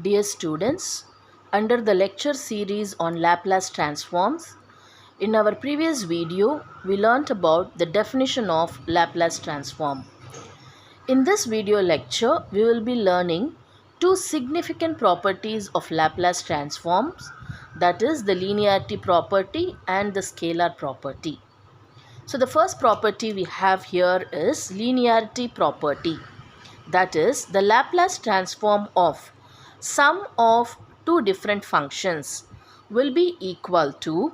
Dear students, under the lecture series on Laplace transforms, in our previous video, we learnt about the definition of Laplace transform. In this video lecture, we will be learning two significant properties of Laplace transforms, that is the linearity property and the scalar property. So the first property we have here is linearity property. That is, the Laplace transform of sum of two different functions will be equal to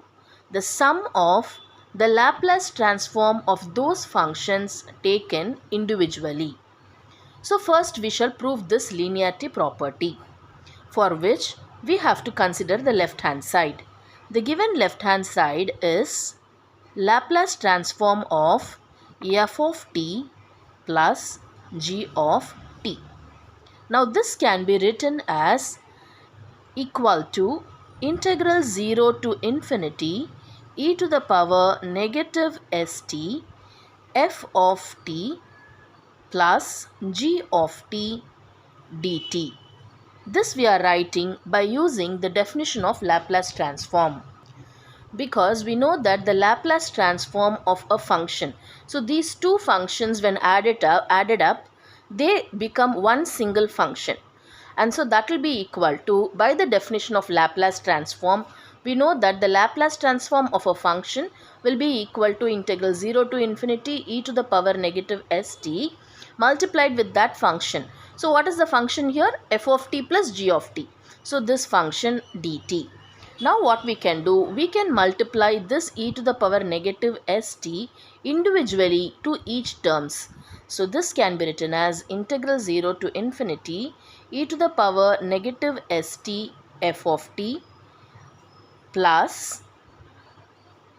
the sum of the Laplace transform of those functions taken individually. So first we shall prove this linearity property, for which we have to consider the left hand side. The given left hand side is Laplace transform of f of t plus g of t. Now this can be written as equal to integral 0 to infinity e to the power negative st f of t plus g of t dt. This we are writing by using the definition of Laplace transform, because we know that the Laplace transform of a function, so these two functions when added up they become one single function, and so that will be equal to, by the definition of Laplace transform, we know that the Laplace transform of a function will be equal to integral 0 to infinity e to the power negative st multiplied with that function. So what is the function here? F of t plus g of t. So this function dt. Now what we can do, we can multiply this e to the power negative st individually to each terms. So this can be written as integral 0 to infinity e to the power negative st f of t plus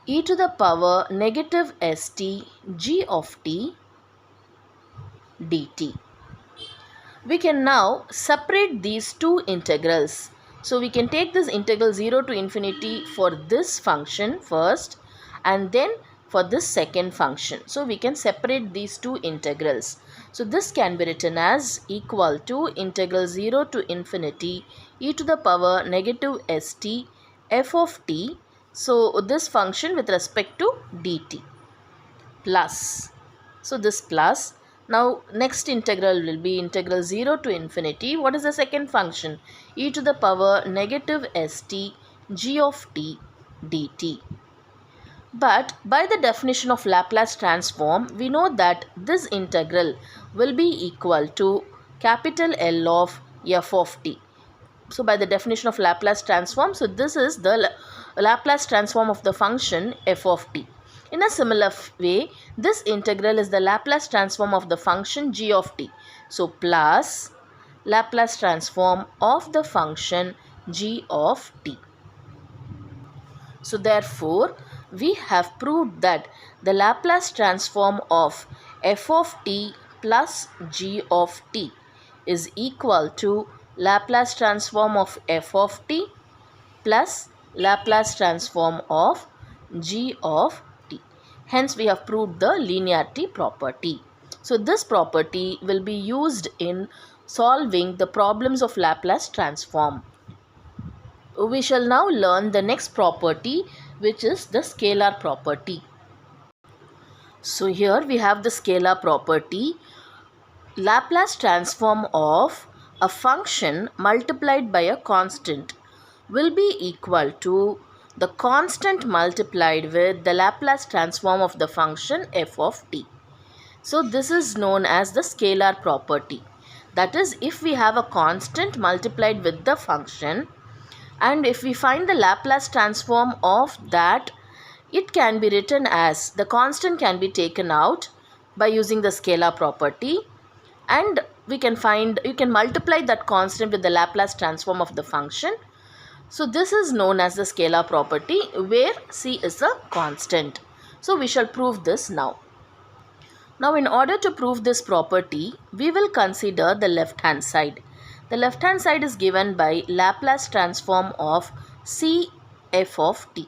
e to the power negative st g of t dt. We can now separate these two integrals. So we can take this integral 0 to infinity for this function first and then for this second function. So we can separate these two integrals. So this can be written as equal to integral 0 to infinity e to the power negative st f of t. So this function with respect to dt plus. So this plus. Now next integral will be integral 0 to infinity. What is the second function? E to the power negative st g of t dt. But by the definition of Laplace transform, we know that this integral will be equal to capital L of f of t. So by the definition of Laplace transform, so this is the Laplace transform of the function f of t. In a similar way, this integral is the Laplace transform of the function g of t. So plus Laplace transform of the function g of t. So therefore, we have proved that the Laplace transform of f of t plus g of t is equal to Laplace transform of f of t plus Laplace transform of g of t. Hence, we have proved the linearity property. So this property will be used in solving the problems of Laplace transform. We shall now learn the next property, which is the scalar property. So here we have the scalar property. Laplace transform of a function multiplied by a constant will be equal to the constant multiplied with the Laplace transform of the function f of t. So this is known as the scalar property. That is, if we have a constant multiplied with the function, and if we find the Laplace transform of that, it can be written as the constant can be taken out by using the scalar property, and you can multiply that constant with the Laplace transform of the function. So this is known as the scalar property, where c is a constant. So we shall prove this now. Now in order to prove this property, we will consider the left hand side. The left hand side is given by Laplace transform of c f of t.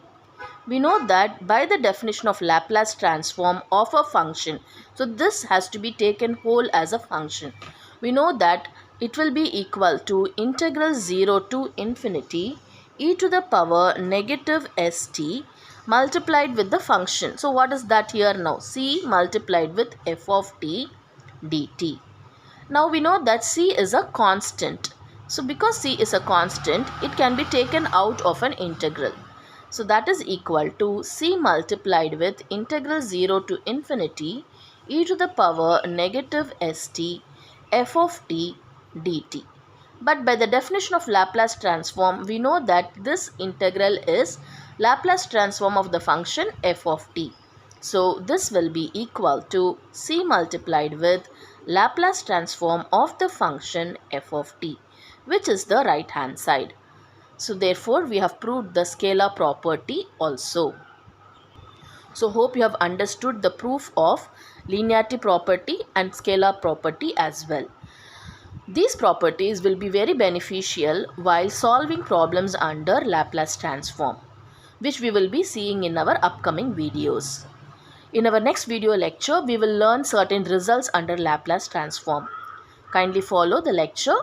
We know that by the definition of Laplace transform of a function, so this has to be taken whole as a function. We know that it will be equal to integral 0 to infinity e to the power negative st multiplied with the function. So what is that here now? C multiplied with f of t dt. Now we know that c is a constant. So because c is a constant, it can be taken out of an integral. So that is equal to c multiplied with integral 0 to infinity e to the power negative st f of t dt. But by the definition of Laplace transform, we know that this integral is Laplace transform of the function f of t. So this will be equal to c multiplied with Laplace transform of the function f of t, which is the right hand side. So therefore we have proved the scalar property also. So hope you have understood the proof of linearity property and scalar property as well. These properties will be very beneficial while solving problems under Laplace transform, which we will be seeing in our upcoming videos. In our next video lecture, we will learn certain results under Laplace transform. Kindly follow the lecture.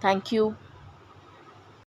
Thank you.